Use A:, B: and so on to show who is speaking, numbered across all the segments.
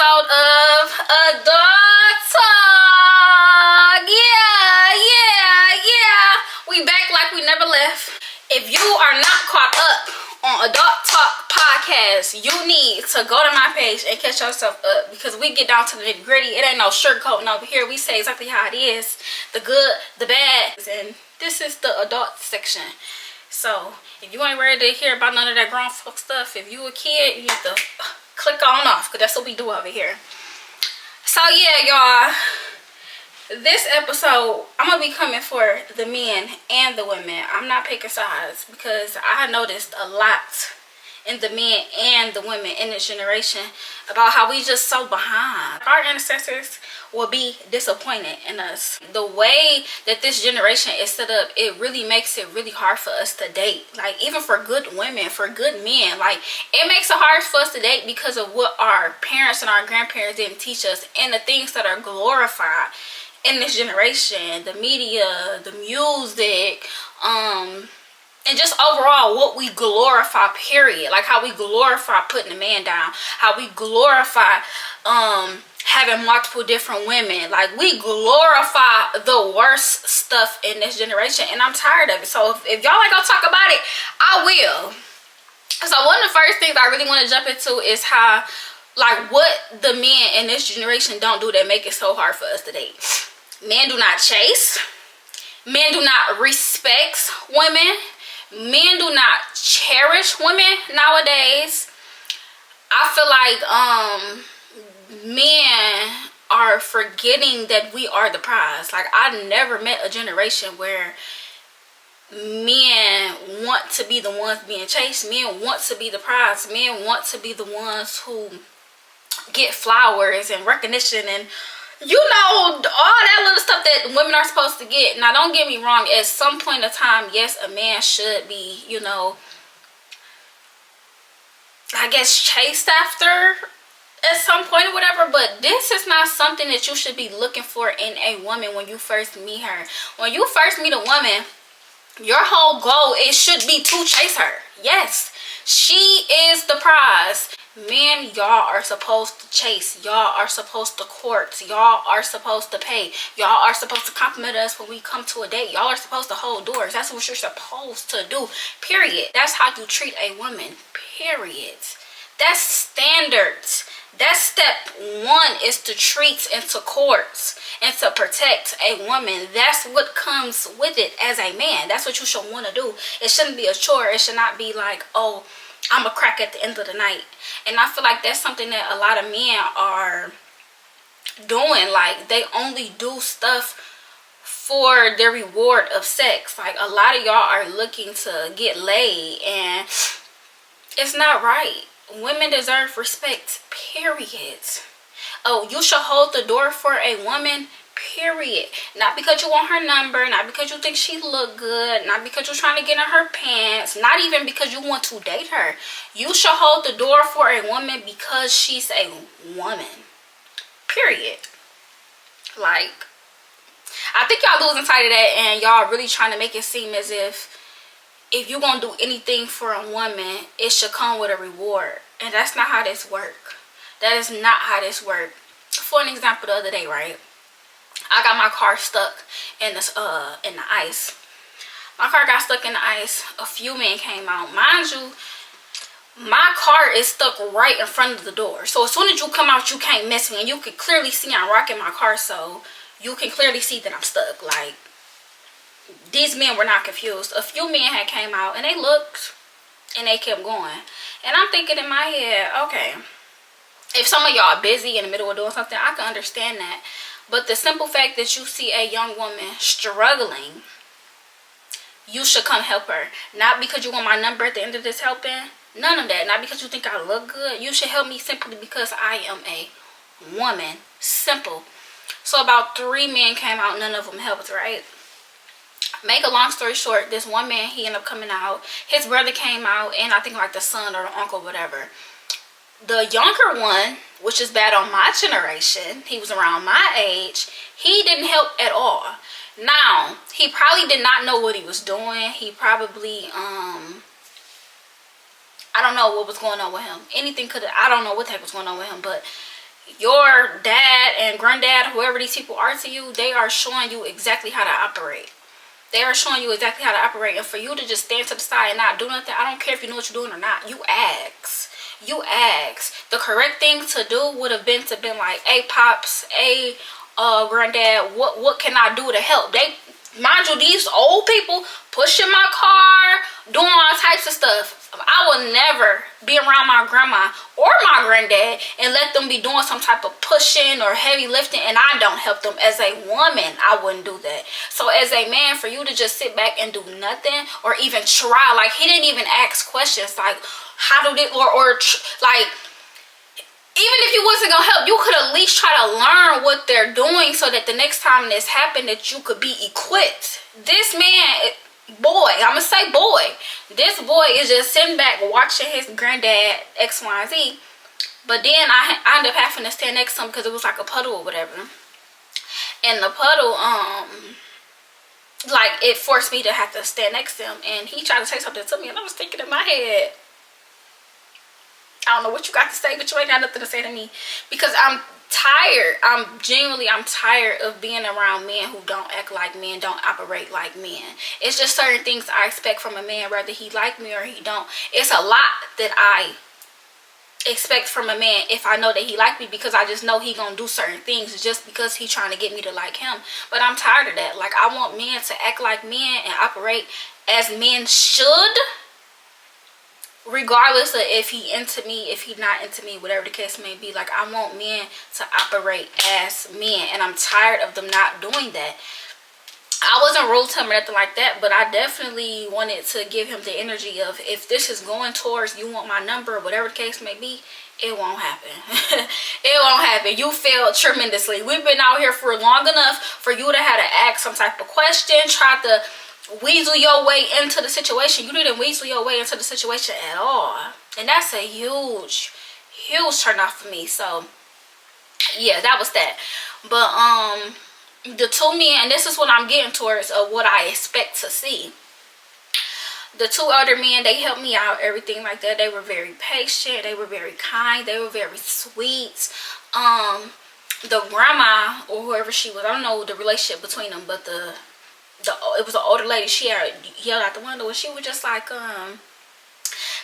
A: episode of Adult Talk. Yeah. We back like we never left. If you are not caught up on Adult Talk podcast, you need to go to my page and catch yourself up, because we get down to the nitty gritty. It ain't no sugarcoating over here. We say exactly how it is, the good, the bad, and this is the adult section. So if you ain't ready to hear about none of that grown folk stuff, if you a kid, you need to click on off, because that's what we do over here. So yeah, y'all, this episode I'm gonna be coming for the men and the women. I'm not picking sides, because I noticed a lot in the men and the women in this generation about how we just so behind. Our ancestors will be disappointed in us. The way that this generation is set up, it really makes it really hard for us to date. Like, even for good women, for good men, like, it makes it hard for us to date because of what our parents and our grandparents didn't teach us, and the things that are glorified in this generation, the media, the music, and just overall what we glorify, period. Like how we glorify putting a man down, how we glorify having multiple different women. Like, we glorify the worst stuff in this generation, and I'm tired of it. So if y'all ain't gonna talk about it, I will. So one of the first things I really want to jump into is how, like, what the men in this generation don't do that make it so hard for us to date. Men do not chase. Men do not respect women. Men do not cherish women nowadays. I feel like men are forgetting that we are the prize. Like, I never met a generation where men want to be the ones being chased. Men want to be the prize. Men want to be the ones who get flowers and recognition and, you know, all that little stuff that women are supposed to get. Now, don't get me wrong. At some point in time, yes, a man should be, you know, I guess chased after at some point or whatever. But this is not something that you should be looking for in a woman when you first meet her. When you first meet a woman, your whole goal, it should be to chase her. Yes, she is the prize. Men, y'all are supposed to chase. Y'all are supposed to court. Y'all are supposed to pay. Y'all are supposed to compliment us when we come to a date. Y'all are supposed to hold doors. That's what you're supposed to do, period. That's how you treat a woman, period. That's standards. That's step one, is to treat and to court and to protect a woman. That's what comes with it as a man. That's what you should want to do. It shouldn't be a chore. It should not be like, oh, I'm a crack at the end of the night. And I feel like that's something that a lot of men are doing. Like, they only do stuff for the reward of sex. Like, a lot of y'all are looking to get laid, and it's not right. Women deserve respect, period. Oh, you should hold the door for a woman, period. Not because you want her number, not because you think she look good, not because you're trying to get in her pants, not even because you want to date her. You should hold the door for a woman because she's a woman, period. Like, I think y'all losing sight of that, and y'all really trying to make it seem as if you're gonna do anything for a woman, it should come with a reward. And that's not how this work. That is not how this work. For an example, the other day, right, I got my car stuck in the ice. My car got stuck in the ice. A few men came out. Mind you, my car is stuck right in front of the door. So as soon as you come out, you can't miss me. And you can clearly see I'm rocking my car, so you can clearly see that I'm stuck. Like, these men were not confused. A few men had came out, and they looked, and they kept going. And I'm thinking in my head, okay, if some of y'all are busy in the middle of doing something, I can understand that. But the simple fact that you see a young woman struggling, you should come help her. Not because you want my number at the end of this helping. None of that. Not because you think I look good. You should help me simply because I am a woman. Simple. So about 3 men came out. None of them helped, right? Make a long story short, this one man, he ended up coming out. His brother came out, and I think like the son or the uncle, whatever. The younger one, which is bad on my generation, he was around my age, he didn't help at all. Now, he probably did not know what he was doing. He probably, I don't know what was going on with him. Anything could have, I don't know what the heck was going on with him, but your dad and granddad, whoever these people are to you, they are showing you exactly how to operate. They are showing you exactly how to operate. And for you to just stand to the side and not do nothing, I don't care if you know what you're doing or not. You ask. You ask. The correct thing to do would have been to been like, hey, Pops, hey, granddad, what can I do to help? They, mind you, these old people pushing my car, doing all types of stuff. I will never be around my grandma or my granddad and let them be doing some type of pushing or heavy lifting and I don't help them. As a woman, I wouldn't do that. So as a man, for you to just sit back and do nothing or even try, like he didn't even ask questions like, how do they, like, even if you wasn't gonna help, you could at least try to learn what they're doing so that the next time this happened that you could be equipped. This man, boy, I'm gonna say boy, this boy is just sitting back watching his granddad X, Y, and Z. But then I ended up having to stand next to him because it was like a puddle or whatever. And the puddle, like it forced me to have to stand next to him. And he tried to say something to me and I was thinking in my head, I don't know what you got to say, but you ain't got nothing to say to me. Because I'm tired. I'm tired of being around men who don't act like men, don't operate like men. It's just certain things I expect from a man, whether he like me or he don't. It's a lot that I expect from a man if I know that he like me, because I just know he gonna do certain things just because he trying to get me to like him. But I'm tired of that. Like, I want men to act like men and operate as men should, regardless of if he into me, if he not into me, whatever the case may be. Like, I want men to operate as men, and I'm tired of them not doing that. I wasn't rude to him or nothing like that, but I definitely wanted to give him the energy of, if this is going towards you want my number, whatever the case may be, it won't happen. It won't happen. You failed tremendously. We've been out here for long enough for you to have to ask some type of question, try to weasel your way into the situation. You didn't weasel your way into the situation at all, and that's a huge turn off for me. So yeah, that was that. But the two men, and this is what I'm getting towards of what I expect to see. The two other men, they helped me out, everything like that. They were very patient, they were very kind, they were very sweet. The grandma, or whoever she was, I don't know the relationship between them, but it was an older lady. She had yelled out the window and she was just like,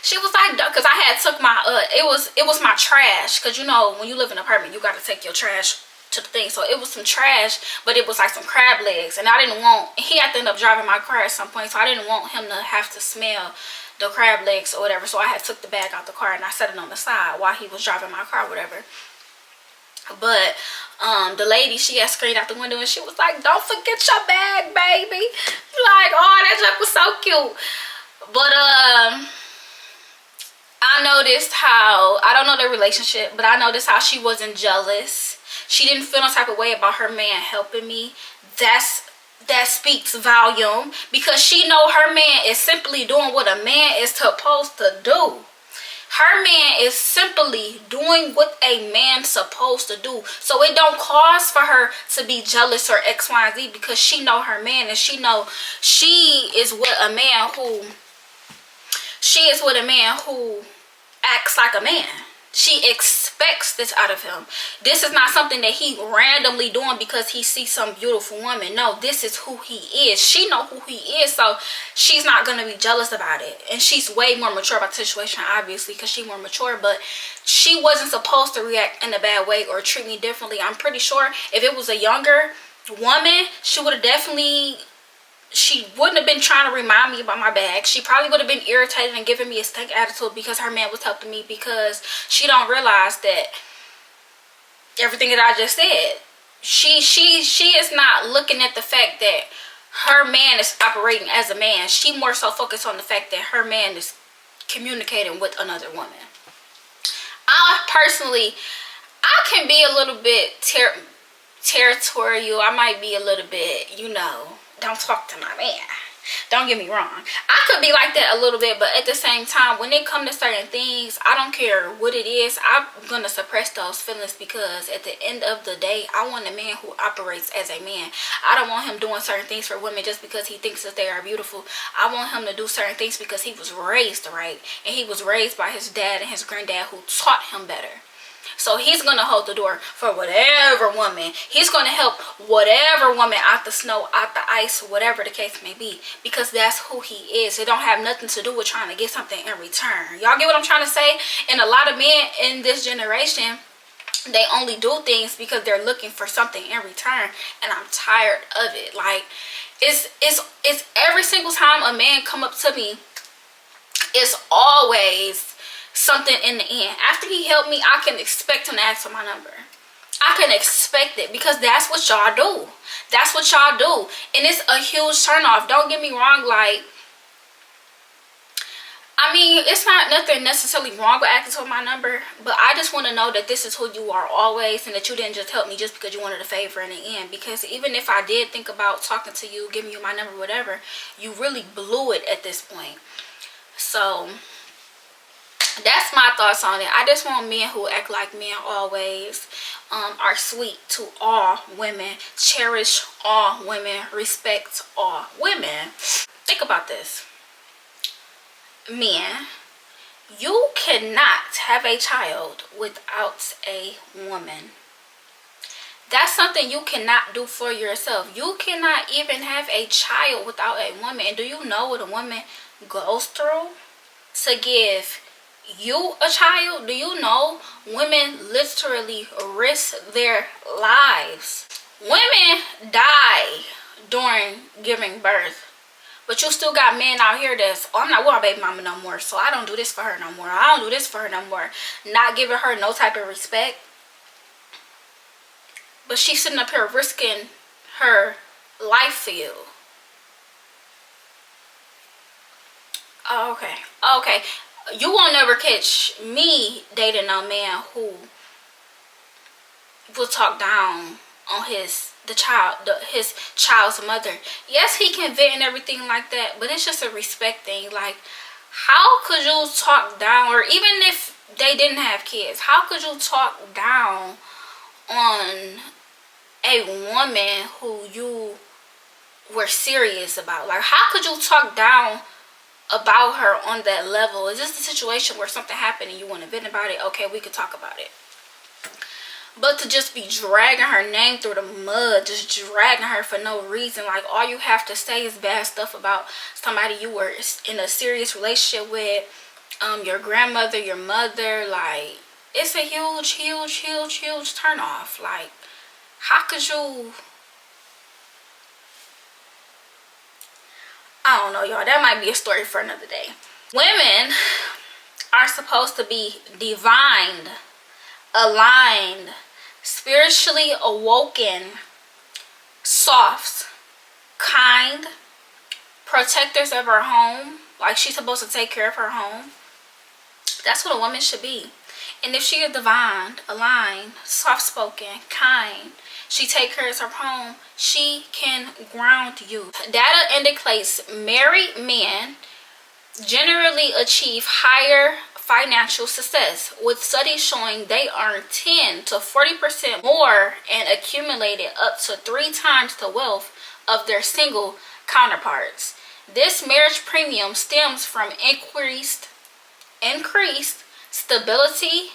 A: she was like, because I had took my it was my trash, because you know when you live in an apartment you got to take your trash to the thing. So it was some trash, but it was like some crab legs, and I didn't want, he had to end up driving my car at some point, so I didn't want him to have to smell the crab legs or whatever. So I had took the bag out the car and I set it on the side while he was driving my car or whatever. But the lady, she had screamed out the window and she was like, don't forget your bag, baby. Like, oh, that junk was so cute. But I noticed how, I don't know their relationship, but I noticed how she wasn't jealous. She didn't feel no type of way about her man helping me. That speaks volume, because she know her man is simply doing what a man is supposed to do. Her man is simply doing what a man's supposed to do. So it don't cause for her to be jealous or X, Y, and Z, because she know her man, and she know she is with a man who acts like a man. She expects this out of him. This is not something that he randomly doing because he sees some beautiful woman. No, this is who he is. She know who he is, so she's not going to be jealous about it. And she's way more mature about the situation, obviously, because she's more mature. But she wasn't supposed to react in a bad way or treat me differently. I'm pretty sure if it was a younger woman, she would have definitely... She wouldn't have been trying to remind me about my bag. She probably would have been irritated and giving me a stink attitude because her man was helping me, because she don't realize that everything that I just said. She is not looking at the fact that her man is operating as a man. She more so focused on the fact that her man is communicating with another woman. I can be a little bit territorial. I might be a little bit, you know, don't talk to my man. Don't get me wrong. I could be like that a little bit, but at the same time, when it comes to certain things, I don't care what it is. I'm going to suppress those feelings, because at the end of the day, I want a man who operates as a man. I don't want him doing certain things for women just because he thinks that they are beautiful. I want him to do certain things because he was raised right, and he was raised by his dad and his granddad who taught him better. So he's going to hold the door for whatever woman. He's going to help whatever woman out the snow, out the ice, whatever the case may be. Because that's who he is. It don't have nothing to do with trying to get something in return. Y'all get what I'm trying to say? And a lot of men in this generation, they only do things because they're looking for something in return. And I'm tired of it. Like, it's every single time a man come up to me, it's always something in the end. After he helped me, I can expect him to ask for my number. I can expect it because that's what y'all do. That's what y'all do. And it's a huge turn off. Don't get me wrong. Like, I mean, it's not nothing necessarily wrong with asking for my number, but I just want to know that this is who you are always, and that you didn't just help me just because you wanted a favor in the end. Because even if I did think about talking to you, giving you my number, whatever, you really blew it at this point. So that's my thoughts on it. I just want men who act like men always, are sweet to all women, cherish all women, respect all women. Think about this. Men, you cannot have a child without a woman. That's something you cannot do for yourself. You cannot even have a child without a woman. And do you know what a woman goes through to give you a child? Do you know women literally risk their lives? Women die during giving birth. But you still got men out here that's, oh, I'm not with my baby mama no more, so I don't do this for her no more. I don't do this for her no more. Not giving her no type of respect. But she's sitting up here risking her life for you. Oh, okay. Okay. You won't never catch me dating a man who will talk down on his child's mother. Yes, he can vent and everything like that, but it's just a respect thing. Like, how could you talk down, or even if they didn't have kids, how could you talk down on a woman who you were serious about? Like, how could you talk down about her on that level? Is this a situation where something happened and you want to vent about it? Okay, we could talk about it. But to just be dragging her name through the mud, just dragging her for no reason, like, all you have to say is bad stuff about somebody you were in a serious relationship with, your grandmother, your mother, like, it's a huge turn off. Like, how could you? I don't know, y'all. That might be a story for another day. Women are supposed to be divined, aligned, spiritually awoken, soft, kind, protectors of her home. Like, she's supposed to take care of her home. That's what a woman should be. And if she is divine, aligned, soft-spoken, kind, she takes care of her home, she can ground you. Data indicates married men generally achieve higher financial success, with studies showing they earn 10 to 40% more and accumulated up to 3 times the wealth of their single counterparts. This marriage premium stems from increased stability,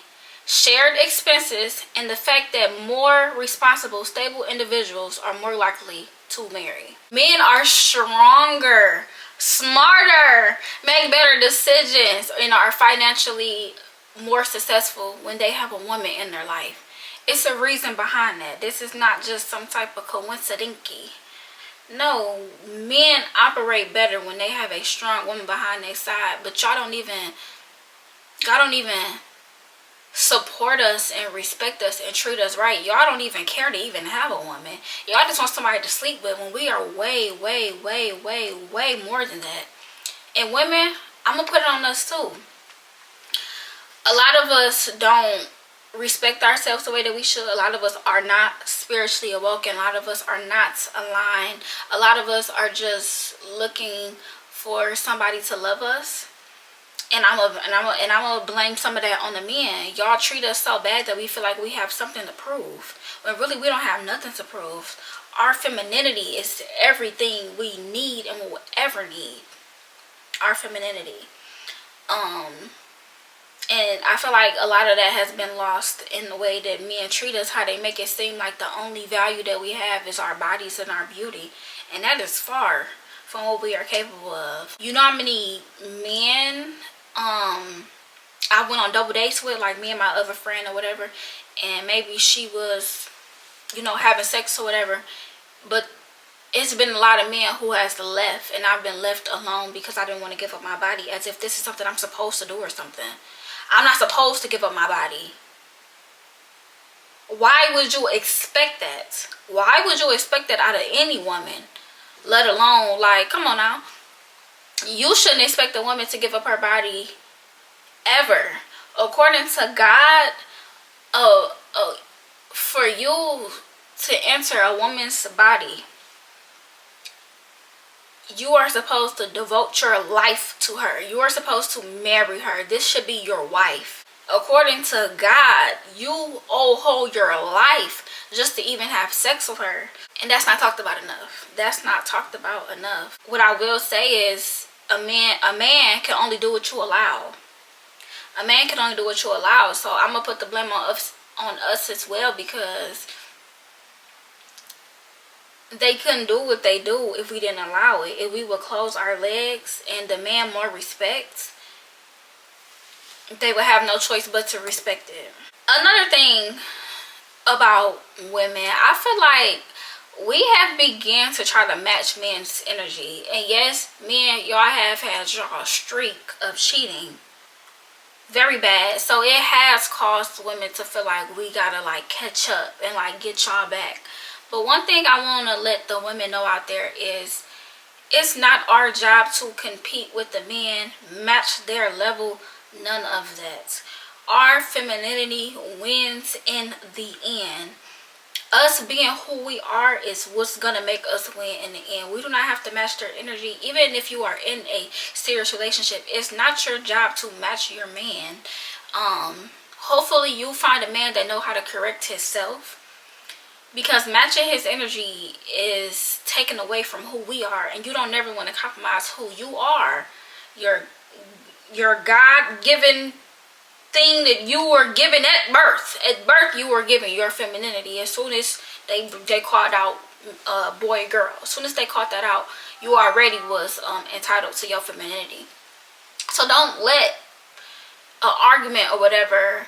A: shared expenses, and the fact that more responsible, stable individuals are more likely to marry. Men are stronger, smarter, make better decisions, and are financially more successful when they have a woman in their life. It's a reason behind that. This is not just some type of coincidence. No, men operate better when they have a strong woman behind their side, but God don't even support us and respect us and treat us right. Y'all don't even care to even have a woman. Y'all just want somebody to sleep with, when we are way more than that. And women, I'm gonna put it on us too. A lot of us don't respect ourselves the way that we should. A lot of us are not spiritually awoken. A lot of us are not aligned. A lot of us are just looking for somebody to love us. And I'm gonna blame some of that on the men. Y'all treat us so bad that we feel like we have something to prove, when really we don't have nothing to prove. Our femininity is everything we need and will ever need. Our femininity. And I feel like a lot of that has been lost in the way that men treat us, how they make it seem like the only value that we have is our bodies and our beauty. And that is far from what we are capable of. You know how many men I went on double dates with, like me and my other friend or whatever, and maybe she was, having sex or whatever, but it's been a lot of men who has left, and I've been left alone because I didn't want to give up my body, as if this is something I'm supposed to do or something. I'm not supposed to give up my body. Why would you expect that? Why would you expect that out of any woman? Let alone, like, come on now. You shouldn't expect a woman to give up her body ever. According to God, for you to enter a woman's body, you are supposed to devote your life to her. You are supposed to marry her. This should be your wife. According to God, you owe your life just to even have sex with her. And that's not talked about enough. That's not talked about enough. What I will say is a man can only do what you allow. A man can only do what you allow. So I'm going to put the blame on us as well, because they couldn't do what they do if we didn't allow it. If we would close our legs and demand more respect, they would have no choice but to respect it. Another thing about women, I feel like we have began to try to match men's energy. And yes, men, y'all have had y'all streak of cheating very bad, so it has caused women to feel like we gotta like catch up and like get y'all back. But one thing I want to let the women know out there is it's not our job to compete with the men, match their level, none of that. Our femininity wins in the end. Us being who we are is what's gonna make us win in the end. We do not have to match their energy. Even if you are in a serious relationship, it's not your job to match your man. Hopefully you find a man that know how to correct himself, because matching his energy is taken away from who we are, and you don't never want to compromise who you are. Your God-given thing that you were given at birth. At birth, you were given your femininity. As soon as they called out boy, girl, as soon as they called that out, you already was entitled to your femininity. So don't let an argument or whatever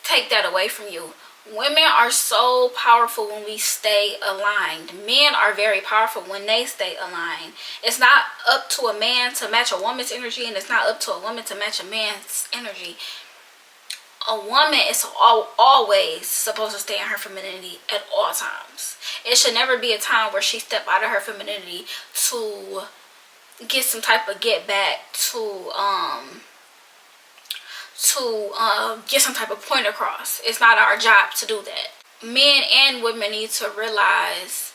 A: take that away from you. Women are so powerful when we stay aligned. Men are very powerful when they stay aligned. It's not up to a man to match a woman's energy, and it's not up to a woman to match a man's energy. A woman is always supposed to stay in her femininity at all times. It should never be a time where she step out of her femininity to get some type of get back, to get some type of point across. It's not our job to do that. Men and women need to realize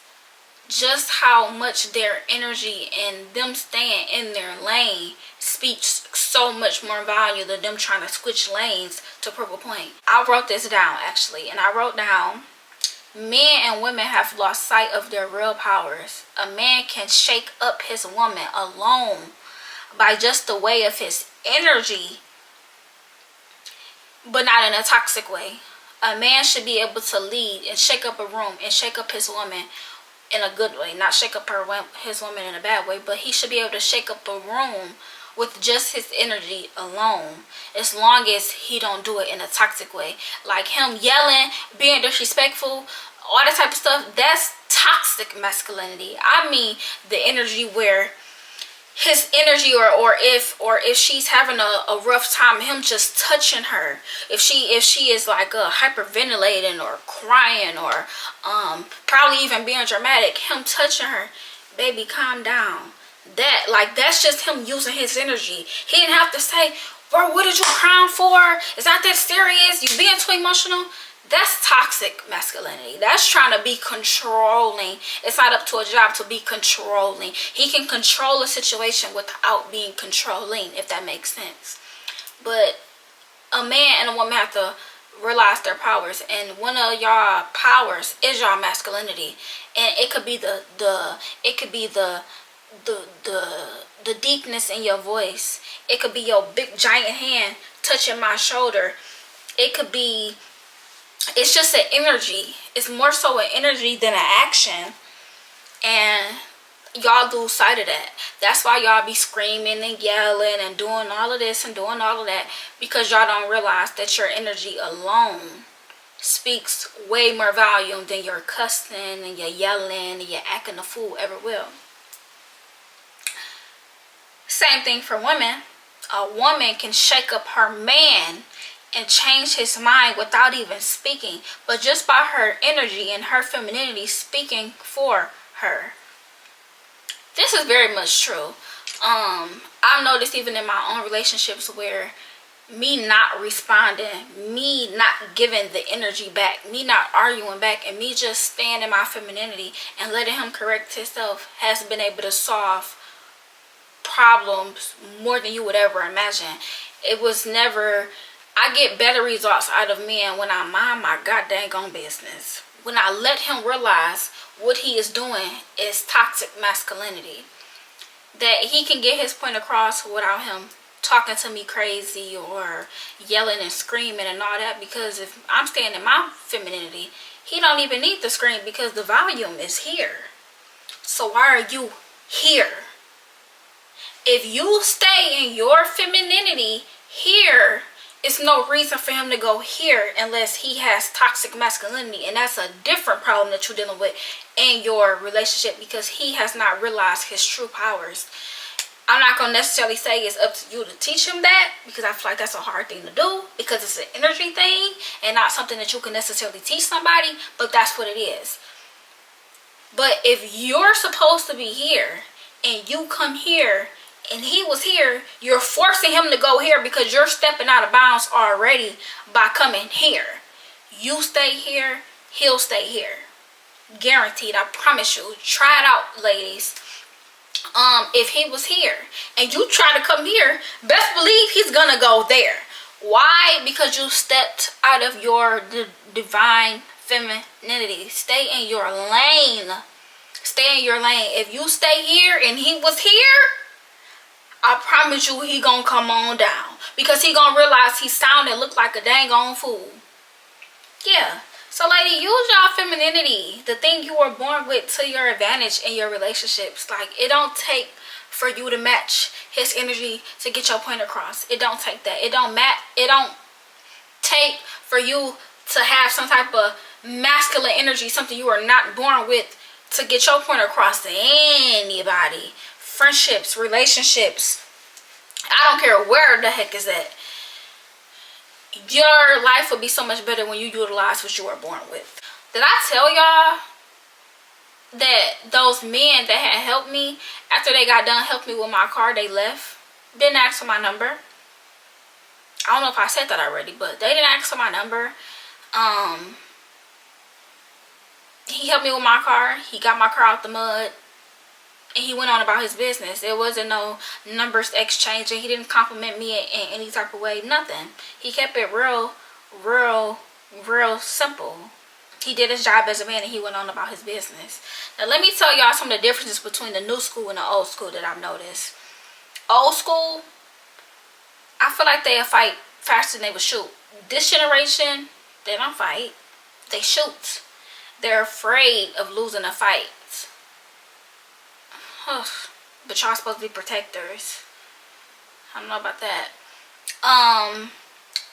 A: just how much their energy and them staying in their lane speaks so much more value than them trying to switch lanes to prove a point. I wrote this down actually, and I wrote down, men and women have lost sight of their real powers. A man can shake up his woman alone by just the way of his energy, but not in a toxic way. A man should be able to lead and shake up a room and shake up his woman in a good way. Not shake up his woman in a bad way, but he should be able to shake up a room with just his energy alone, as long as he don't do it in a toxic way. Like him yelling, being disrespectful, all that type of stuff, that's toxic masculinity. I mean the energy where his energy, or if she's having a rough time, him just touching her, if she is like hyperventilating or crying or probably even being dramatic, him touching her, baby, calm down. That's just him using his energy. He didn't have to say, bro, what did you crying for? It's not that serious, you being too emotional. That's toxic masculinity. That's trying to be controlling. It's not up to a job to be controlling. He can control a situation without being controlling, if that makes sense. But a man and a woman have to realize their powers, and one of y'all powers is y'all masculinity. And it could be the deepness in your voice. It could be your big giant hand touching my shoulder. It could be, it's just an energy. It's more so an energy than an action. And y'all lose sight of that. That's why y'all be screaming and yelling and doing all of this and doing all of that, because y'all don't realize that your energy alone speaks way more volume than your cussing and your yelling and your acting a fool ever will. Same thing for women. A woman can shake up her man and change his mind without even speaking, but just by her energy and her femininity speaking for her. This is very much true. I've noticed even in my own relationships where me not responding, me not giving the energy back, me not arguing back, and me just staying in my femininity and letting him correct himself has been able to solve problems more than you would ever imagine. It was never, I get better results out of men when I mind my goddamn own business. When I let him realize what he is doing is toxic masculinity. That he can get his point across without him talking to me crazy or yelling and screaming and all that. Because if I'm staying in my femininity, he don't even need to scream because the volume is here. So why are you here? If you stay in your femininity here, it's no reason for him to go here unless he has toxic masculinity. And that's a different problem that you're dealing with in your relationship, because he has not realized his true powers. I'm not going to necessarily say it's up to you to teach him that, because I feel like that's a hard thing to do, because it's an energy thing and not something that you can necessarily teach somebody, but that's what it is. But if you're supposed to be here and you come here and he was here, you're forcing him to go here because you're stepping out of bounds already by coming here. You stay here, he'll stay here. Guaranteed, I promise you. Try it out, ladies. If he was here and you try to come here, best believe he's gonna go there. Why? Because you stepped out of your divine femininity. Stay in your lane. Stay in your lane. If you stay here and he was here, I promise you he gonna come on down, because he gonna realize he sounded and looked like a dang on fool. Yeah. So lady, use y'all femininity, the thing you were born with, to your advantage in your relationships. Like, it don't take for you to match his energy to get your point across. It don't take that. It don't take for you to have some type of masculine energy, something you are not born with, to get your point across to anybody. Friendships, relationships, I don't care where the heck is that. Your life will be so much better when you utilize what you were born with. Did I tell y'all that those men that had helped me, after they got done helping me with my car, they left? Didn't ask for my number. I don't know if I said that already, but they didn't ask for my number. He helped me with my car. He got my car out the mud. And he went on about his business. There wasn't no numbers exchanging. He didn't compliment me in any type of way. Nothing. He kept it real simple. He did his job as a man and he went on about his business. Now let me tell y'all some of the differences between the new school and the old school that I've noticed. Old school, I feel like they'll fight faster than they would shoot. This generation, they don't fight. They shoot. They're afraid of losing a fight. But y'all supposed to be protectors. I don't know about that.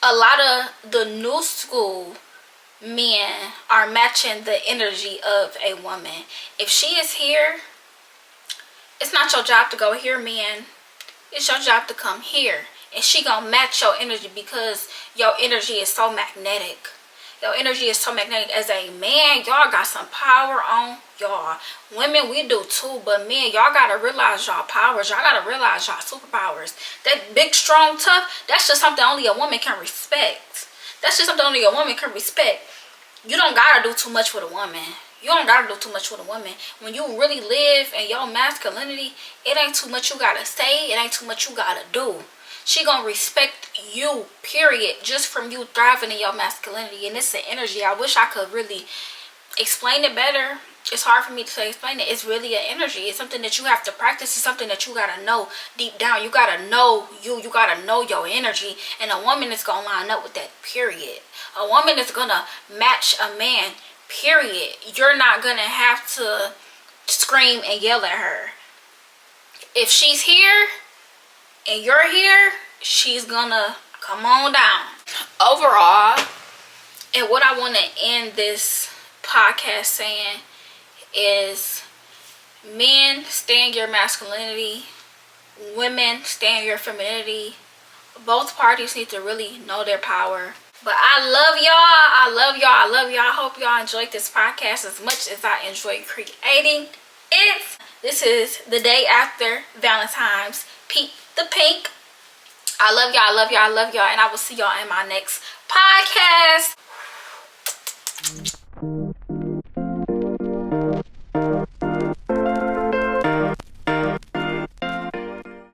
A: A lot of the new school men are matching the energy of a woman. If she is here, it's not your job to go here, man. It's your job to come here. And she gonna match your energy because your energy is so magnetic. Your energy is so magnetic. As a man, y'all got some power on y'all. Women, we do too, but men, y'all gotta realize y'all powers. Y'all gotta realize y'all superpowers. That big, strong, tough, that's just something only a woman can respect. That's just something only a woman can respect. You don't gotta do too much with a woman. You don't gotta do too much with a woman. When you really live in your masculinity, it ain't too much you gotta say. It ain't too much you gotta do. She gonna respect you, period, just from you thriving in your masculinity. And it's an energy. I wish I could really explain it better. it's hard for me to explain it. It's really an energy. It's something that you have to practice. It's something that you gotta know deep down. You gotta know you gotta know your energy. And a woman is gonna line up with that, period. A woman is gonna match a man, period. You're not gonna have to scream and yell at her. If she's here and you're here, she's gonna come on down. Overall, and what I want to end this podcast saying is, men, stay in your masculinity. Women, stay in your femininity. Both parties need to really know their power. But I love y'all. I love y'all. I love y'all. I hope y'all enjoyed this podcast as much as I enjoyed creating it. This is the day after Valentine's. Peep the pink. I love y'all. I love y'all. I love y'all. And I will see y'all in my next podcast.